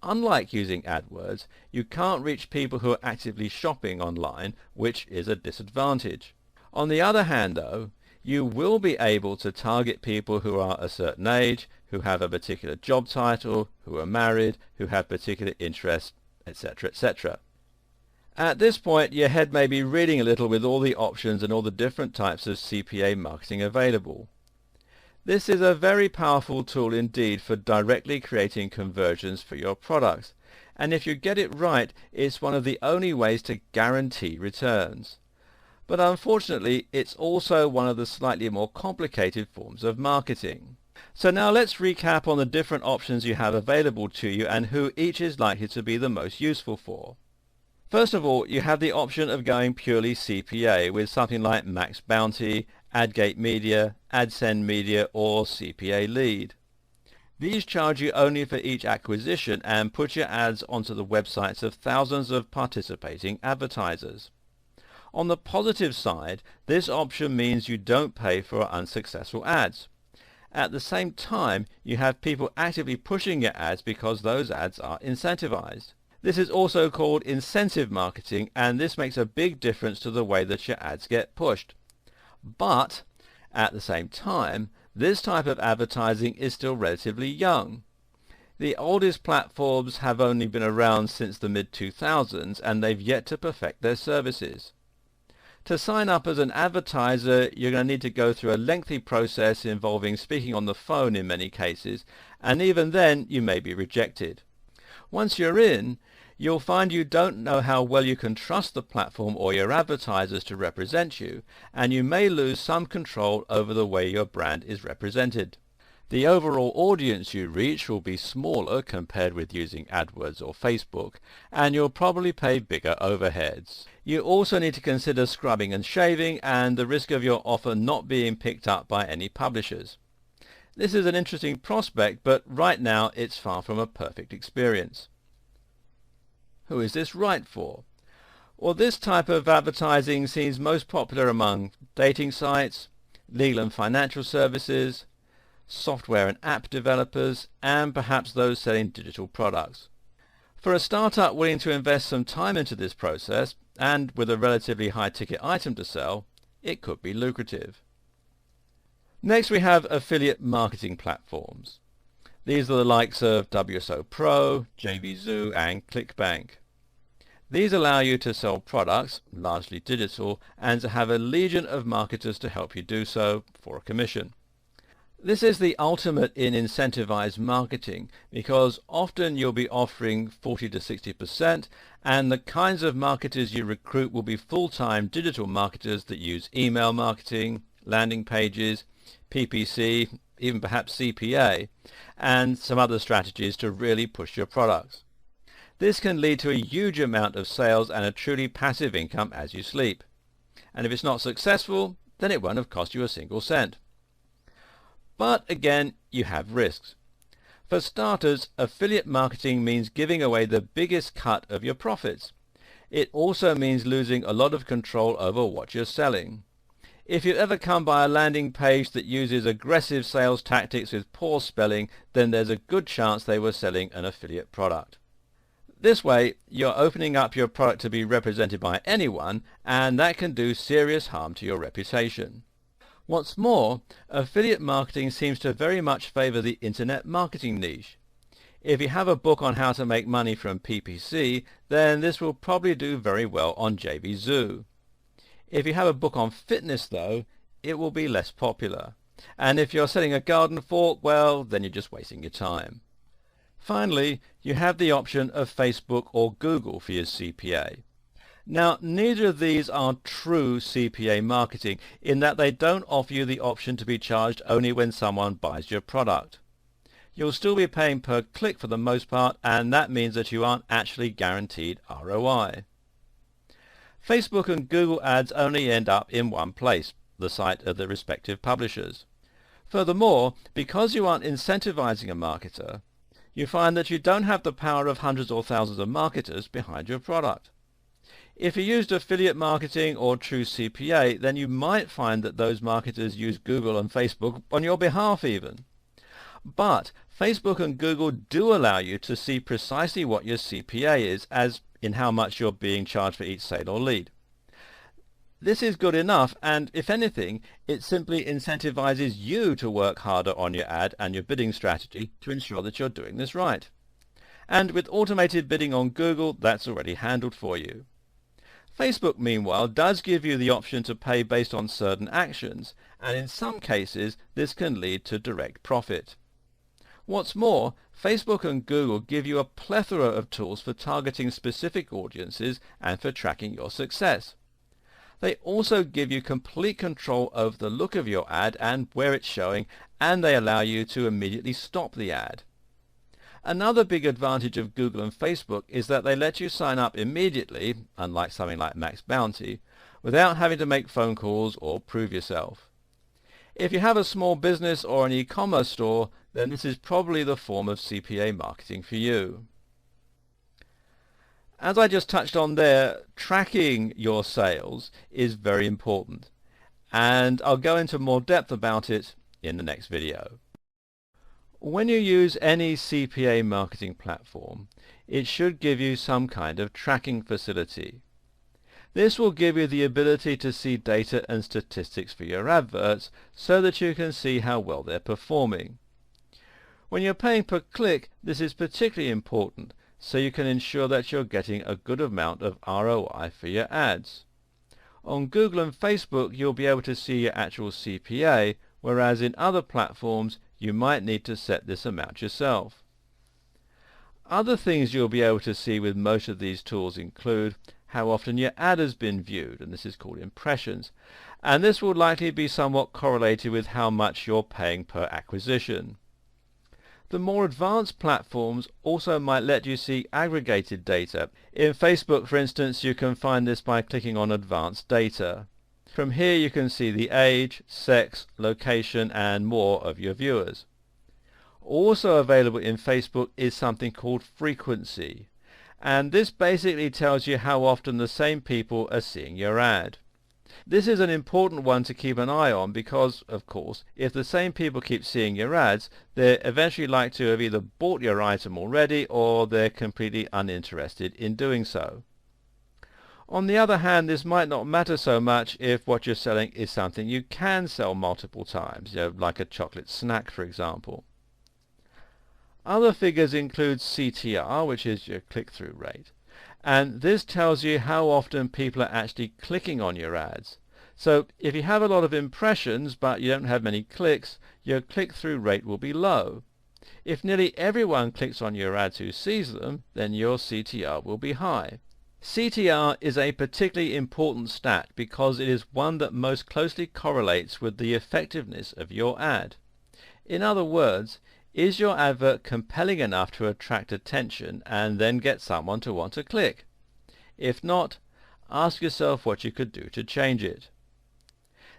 Unlike using AdWords, you can't reach people who are actively shopping online, which is a disadvantage. On the other hand, though, you will be able to target people who are a certain age, who have a particular job title, who are married, who have particular interests, etc., etc. At this point, your head may be reeling a little with all the options and all the different types of CPA marketing available. This is a very powerful tool indeed for directly creating conversions for your products, and if you get it right, it's one of the only ways to guarantee returns. But unfortunately, it's also one of the slightly more complicated forms of marketing. So now let's recap on the different options you have available to you and who each is likely to be the most useful for. First of all, you have the option of going purely CPA with something like Max Bounty, AdGate Media, AdSend Media, or CPA Lead. These charge you only for each acquisition and put your ads onto the websites of thousands of participating advertisers. On the positive side, this option means you don't pay for unsuccessful ads. At the same time, you have people actively pushing your ads because those ads are incentivized. This is also called incentive marketing, and this makes a big difference to the way that your ads get pushed. But at the same time, this type of advertising is still relatively young. The oldest platforms have only been around since the mid-2000s, and they've yet to perfect their services. To sign up as an advertiser, you're going to need to go through a lengthy process involving speaking on the phone in many cases, and even then you may be rejected. Once you're in, you'll find you don't know how well you can trust the platform or your advertisers to represent you, and you may lose some control over the way your brand is represented. The overall audience you reach will be smaller compared with using AdWords or Facebook, and you'll probably pay bigger overheads. You also need to consider scrubbing and shaving and the risk of your offer not being picked up by any publishers. This is an interesting prospect, but right now it's far from a perfect experience. Who is this right for? Well, this type of advertising seems most popular among dating sites, legal and financial services, software and app developers, and perhaps those selling digital products. For a startup willing to invest some time into this process, and with a relatively high ticket item to sell, it could be lucrative. Next we have affiliate marketing platforms. These are the likes of WSO Pro, JVZoo, and ClickBank. These allow you to sell products, largely digital, and to have a legion of marketers to help you do so for a commission. This is the ultimate in incentivized marketing because often you'll be offering 40 to 60%, and the kinds of marketers you recruit will be full-time digital marketers that use email marketing, landing pages, PPC, even perhaps CPA, and some other strategies to really push your products. This can lead to a huge amount of sales and a truly passive income as you sleep. And if it's not successful, then it won't have cost you a single cent. But again, you have risks. For starters, affiliate marketing means giving away the biggest cut of your profits. It also means losing a lot of control over what you're selling. If you ever come by a landing page that uses aggressive sales tactics with poor spelling, then there's a good chance they were selling an affiliate product. This way, you're opening up your product to be represented by anyone, and that can do serious harm to your reputation. What's more, affiliate marketing seems to very much favor the internet marketing niche. If you have a book on how to make money from PPC, then this will probably do very well on JVZoo. If you have a book on fitness, though, it will be less popular. And if you're selling a garden fork, well, then you're just wasting your time. Finally, you have the option of Facebook or Google for your CPA. Now, neither of these are true CPA marketing in that they don't offer you the option to be charged only when someone buys your product. You'll still be paying per click for the most part, and that means that you aren't actually guaranteed ROI. Facebook and Google ads only end up in one place, the site of the respective publishers. Furthermore, because you aren't incentivizing a marketer, you find that you don't have the power of hundreds or thousands of marketers behind your product. If you used affiliate marketing or true CPA, then you might find that those marketers use Google and Facebook on your behalf even. But Facebook and Google do allow you to see precisely what your CPA is, as in how much you're being charged for each sale or lead. This is good enough, and if anything, it simply incentivizes you to work harder on your ad and your bidding strategy to ensure that you're doing this right. And with automated bidding on Google, that's already handled for you. Facebook, meanwhile, does give you the option to pay based on certain actions, and in some cases this can lead to direct profit. What's more, Facebook and Google give you a plethora of tools for targeting specific audiences and for tracking your success. They also give you complete control over the look of your ad and where it's showing, and they allow you to immediately stop the ad. Another big advantage of Google and Facebook is that they let you sign up immediately, unlike something like Max Bounty, without having to make phone calls or prove yourself. If you have a small business or an e-commerce store, then this is probably the form of CPA marketing for you. As I just touched on there, tracking your sales is very important, and I'll go into more depth about it in the next video. When you use any CPA marketing platform, it should give you some kind of tracking facility. This will give you the ability to see data and statistics for your adverts so that you can see how well they're performing. When you're paying per click, this is particularly important, so you can ensure that you're getting a good amount of ROI for your ads. On Google and Facebook, you'll be able to see your actual CPA, whereas in other platforms, you might need to set this amount yourself. Other things you'll be able to see with most of these tools include how often your ad has been viewed, and this is called impressions, and this will likely be somewhat correlated with how much you're paying per acquisition. The more advanced platforms also might let you see aggregated data. In Facebook, for instance, you can find this by clicking on Advanced Data. From here you can see the age, sex, location and more of your viewers. Also available in Facebook is something called frequency, and this basically tells you how often the same people are seeing your ad. This is an important one to keep an eye on because, of course, if the same people keep seeing your ads, they're eventually likely to have either bought your item already or they're completely uninterested in doing so. On the other hand, this might not matter so much if what you're selling is something you can sell multiple times, like a chocolate snack, for example. Other figures include CTR, which is your click-through rate, and this tells you how often people are actually clicking on your ads. So if you have a lot of impressions but you don't have many clicks, your click-through rate will be low. If nearly everyone clicks on your ads who sees them, then your CTR will be high. CTR is a particularly important stat because it is one that most closely correlates with the effectiveness of your ad. In other words, is your advert compelling enough to attract attention and then get someone to want to click? If not, ask yourself what you could do to change it.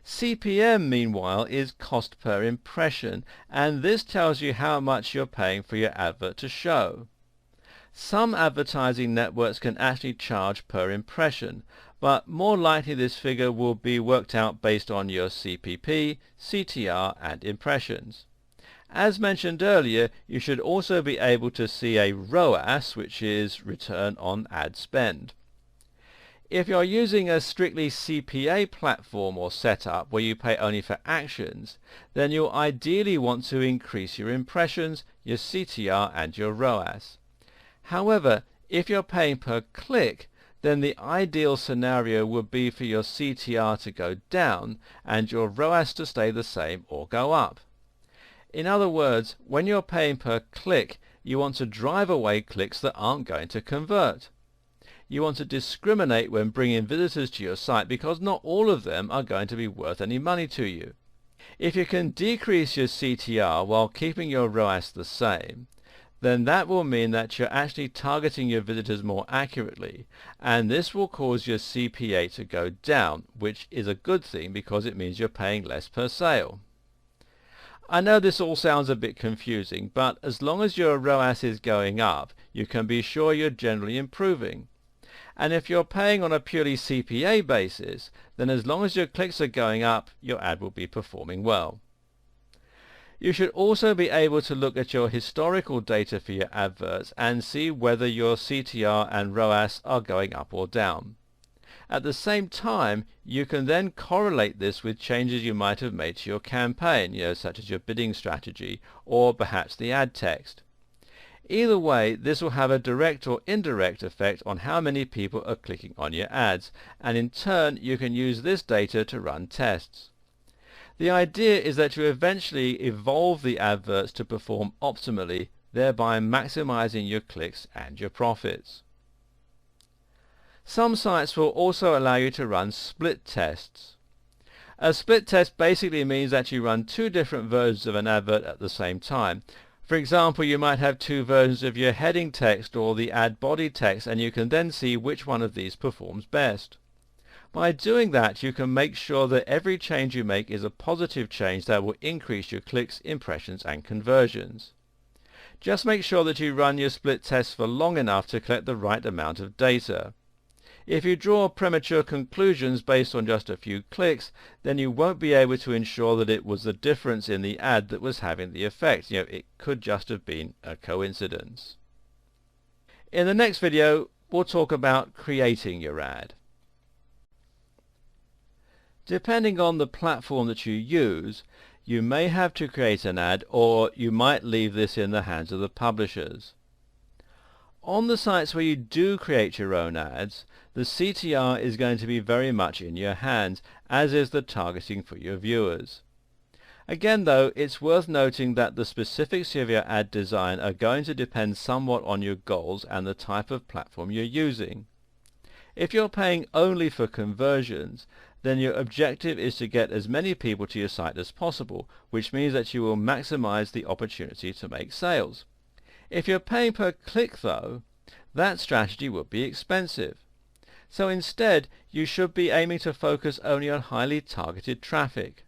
CPM, meanwhile, is cost per impression, and this tells you how much you're paying for your advert to show. Some advertising networks can actually charge per impression, but more likely this figure will be worked out based on your CPP, CTR and impressions. As mentioned earlier, you should also be able to see a ROAS, which is return on ad spend. If you're using a strictly CPA platform or setup where you pay only for actions, then you'll ideally want to increase your impressions, your CTR and your ROAS. However, if you're paying per click, then the ideal scenario would be for your CTR to go down and your ROAS to stay the same or go up. In other words, when you're paying per click, you want to drive away clicks that aren't going to convert. You want to discriminate when bringing visitors to your site because not all of them are going to be worth any money to you. If you can decrease your CTR while keeping your ROAS the same, then that will mean that you're actually targeting your visitors more accurately, and this will cause your CPA to go down, which is a good thing because it means you're paying less per sale. I know this all sounds a bit confusing, but as long as your ROAS is going up, you can be sure you're generally improving. And if you're paying on a purely CPA basis, then as long as your clicks are going up, your ad will be performing well. You should also be able to look at your historical data for your adverts and see whether your CTR and ROAS are going up or down. At the same time, you can then correlate this with changes you might have made to your campaign, such as your bidding strategy or perhaps the ad text. Either way, this will have a direct or indirect effect on how many people are clicking on your ads, and in turn you can use this data to run tests. The idea is that you eventually evolve the adverts to perform optimally, thereby maximizing your clicks and your profits. Some sites will also allow you to run split tests. A split test basically means that you run two different versions of an advert at the same time. For example, you might have two versions of your heading text or the ad body text, and you can then see which one of these performs best. By doing that, you can make sure that every change you make is a positive change that will increase your clicks, impressions, and conversions. Just make sure that you run your split tests for long enough to collect the right amount of data. If you draw premature conclusions based on just a few clicks, then you won't be able to ensure that it was the difference in the ad that was having the effect. It could just have been a coincidence. In the next video, we'll talk about creating your ad. Depending on the platform that you use, you may have to create an ad, or you might leave this in the hands of the publishers. On the sites where you do create your own ads, the CTR is going to be very much in your hands, as is the targeting for your viewers. Again though, it's worth noting that the specifics of your ad design are going to depend somewhat on your goals and the type of platform you're using. If you're paying only for conversions, then your objective is to get as many people to your site as possible, which means that you will maximize the opportunity to make sales. If you're paying per click though, that strategy would be expensive. So instead, you should be aiming to focus only on highly targeted traffic.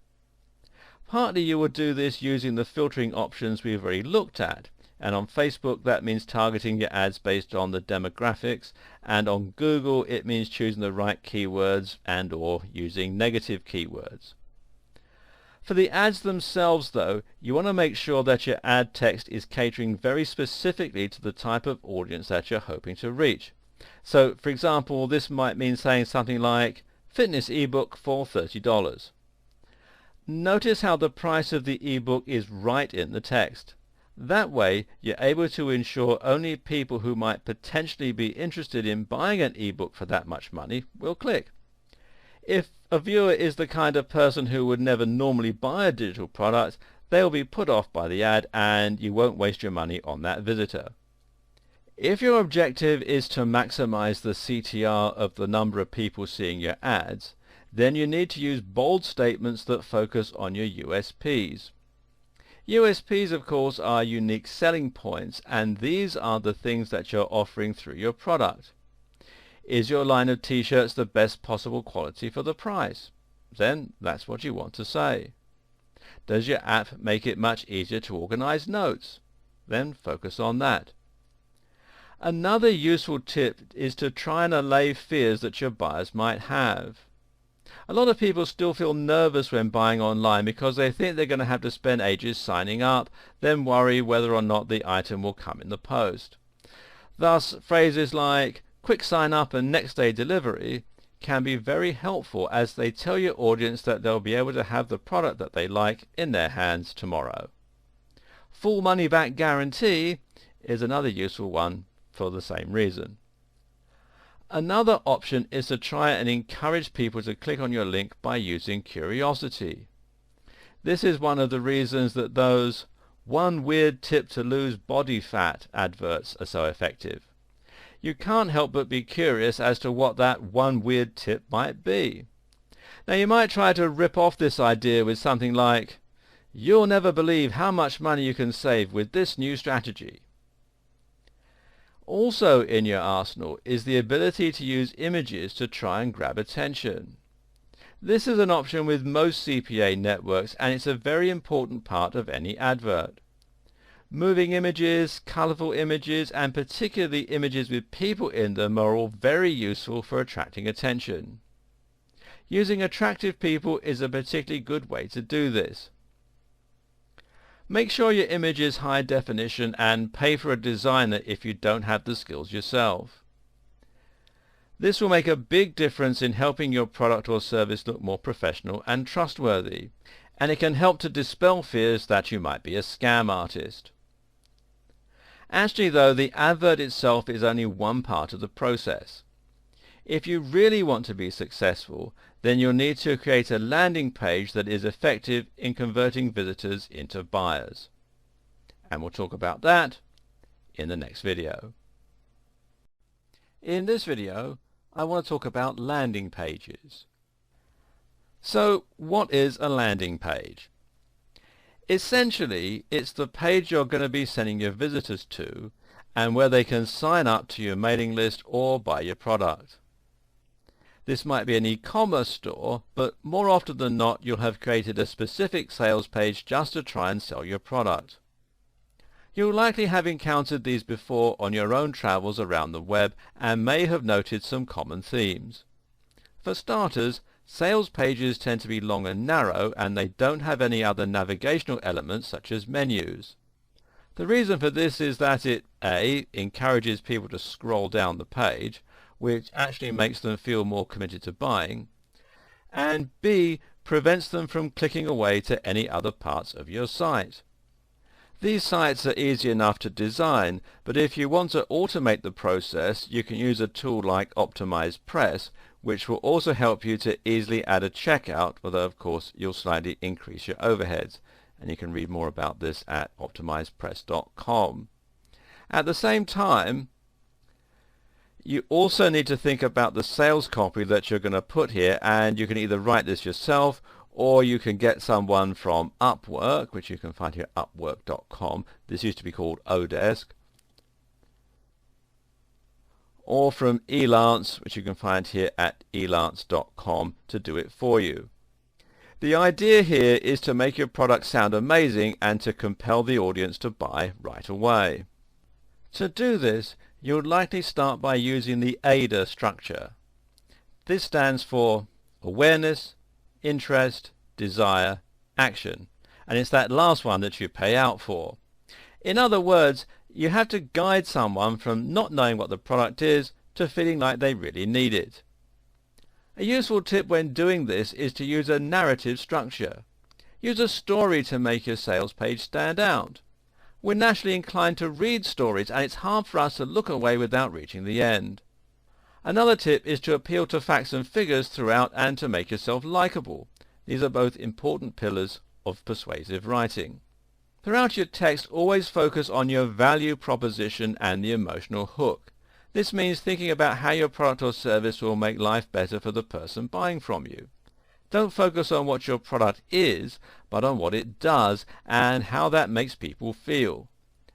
Partly you will do this using the filtering options we've already looked at, and on Facebook that means targeting your ads based on the demographics, and on Google it means choosing the right keywords and or using negative keywords. For the ads themselves though, you want to make sure that your ad text is catering very specifically to the type of audience that you're hoping to reach. So for example, this might mean saying something like fitness ebook for $30. Notice how the price of the ebook is right in the text. That way, you're able to ensure only people who might potentially be interested in buying an ebook for that much money will click. If a viewer is the kind of person who would never normally buy a digital product, they'll be put off by the ad and you won't waste your money on that visitor. If your objective is to maximize the CTR of the number of people seeing your ads, then you need to use bold statements that focus on your USPs. USPs, of course, are unique selling points, and these are the things that you're offering through your product. Is your line of t-shirts the best possible quality for the price? Then that's what you want to say. Does your app make it much easier to organize notes? Then focus on that. Another useful tip is to try and allay fears that your buyers might have. A lot of people still feel nervous when buying online because they think they're going to have to spend ages signing up, then worry whether or not the item will come in the post. Thus, phrases like quick sign up and next day delivery can be very helpful, as they tell your audience that they'll be able to have the product that they like in their hands tomorrow. Full money back guarantee is another useful one for the same reason. Another option is to try and encourage people to click on your link by using curiosity. This is one of the reasons that those "one weird tip to lose body fat" adverts are so effective. You can't help but be curious as to what that one weird tip might be. Now you might try to rip off this idea with something like, "You'll never believe how much money you can save with this new strategy." Also in your arsenal is the ability to use images to try and grab attention. This is an option with most CPA networks, and it's a very important part of any advert. Moving images, colorful images, and particularly images with people in them are all very useful for attracting attention. Using attractive people is a particularly good way to do this. Make sure your image is high definition and pay for a designer if you don't have the skills yourself. This will make a big difference in helping your product or service look more professional and trustworthy, and it can help to dispel fears that you might be a scam artist. Actually though, the advert itself is only one part of the process. If you really want to be successful, then you'll need to create a landing page that is effective in converting visitors into buyers. And we'll talk about that in the next video. In this video, I want to talk about landing pages. So, what is a landing page? Essentially, it's the page you're going to be sending your visitors to and where they can sign up to your mailing list or buy your product. This might be an e-commerce store, but more often than not you'll have created a specific sales page just to try and sell your product. You'll likely have encountered these before on your own travels around the web and may have noted some common themes. For starters, sales pages tend to be long and narrow, and they don't have any other navigational elements such as menus. The reason for this is that it A. encourages people to scroll down the page, which actually makes them feel more committed to buying, and B. prevents them from clicking away to any other parts of your site. These sites are easy enough to design, but if you want to automate the process, you can use a tool like Optimize Press, which will also help you to easily add a checkout, although of course you'll slightly increase your overheads, and you can read more about this at optimizepress.com. At the same time, you also need to think about the sales copy that you're going to put here, and you can either write this yourself or you can get someone from Upwork, which you can find here at upwork.com. This used to be called Odesk. Or from Elance, which you can find here at elance.com, to do it for you. The idea here is to make your product sound amazing and to compel the audience to buy right away. To do this, you'll likely start by using the AIDA structure. This stands for awareness, interest, desire, action, and it's that last one that you pay out for. In other words, you have to guide someone from not knowing what the product is to feeling like they really need it. A useful tip when doing this is to use a narrative structure. Use a story to make your sales page stand out. We're naturally inclined to read stories, and it's hard for us to look away without reaching the end. Another tip is to appeal to facts and figures throughout and to make yourself likable. These are both important pillars of persuasive writing. Throughout your text, always focus on your value proposition and the emotional hook. This means thinking about how your product or service will make life better for the person buying from you. Don't focus on what your product is, but on what it does and how that makes people feel.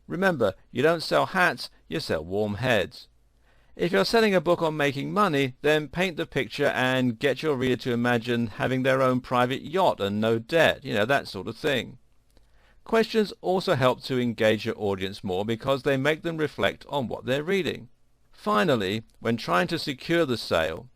Remember, you don't sell hats, you sell warm heads. If you're selling a book on making money, then paint the picture and get your reader to imagine having their own private yacht and no debt, that sort of thing. Questions also help to engage your audience more because they make them reflect on what they're reading. Finally, when trying to secure the sale,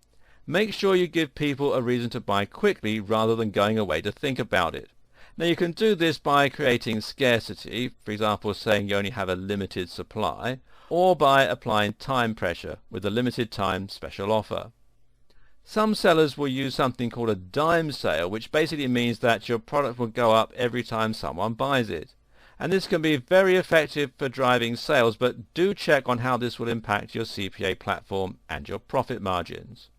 make sure you give people a reason to buy quickly rather than going away to think about it. Now you can do this by creating scarcity, for example saying you only have a limited supply, or by applying time pressure with a limited time special offer. Some sellers will use something called a dime sale, which basically means that your product will go up every time someone buys it. And this can be very effective for driving sales, but do check on how this will impact your CPA platform and your profit margins.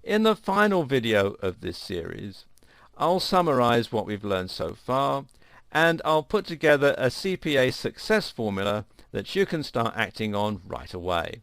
In the final video of this series, I'll summarize what we've learned so far, and I'll put together a CPA success formula that you can start acting on right away.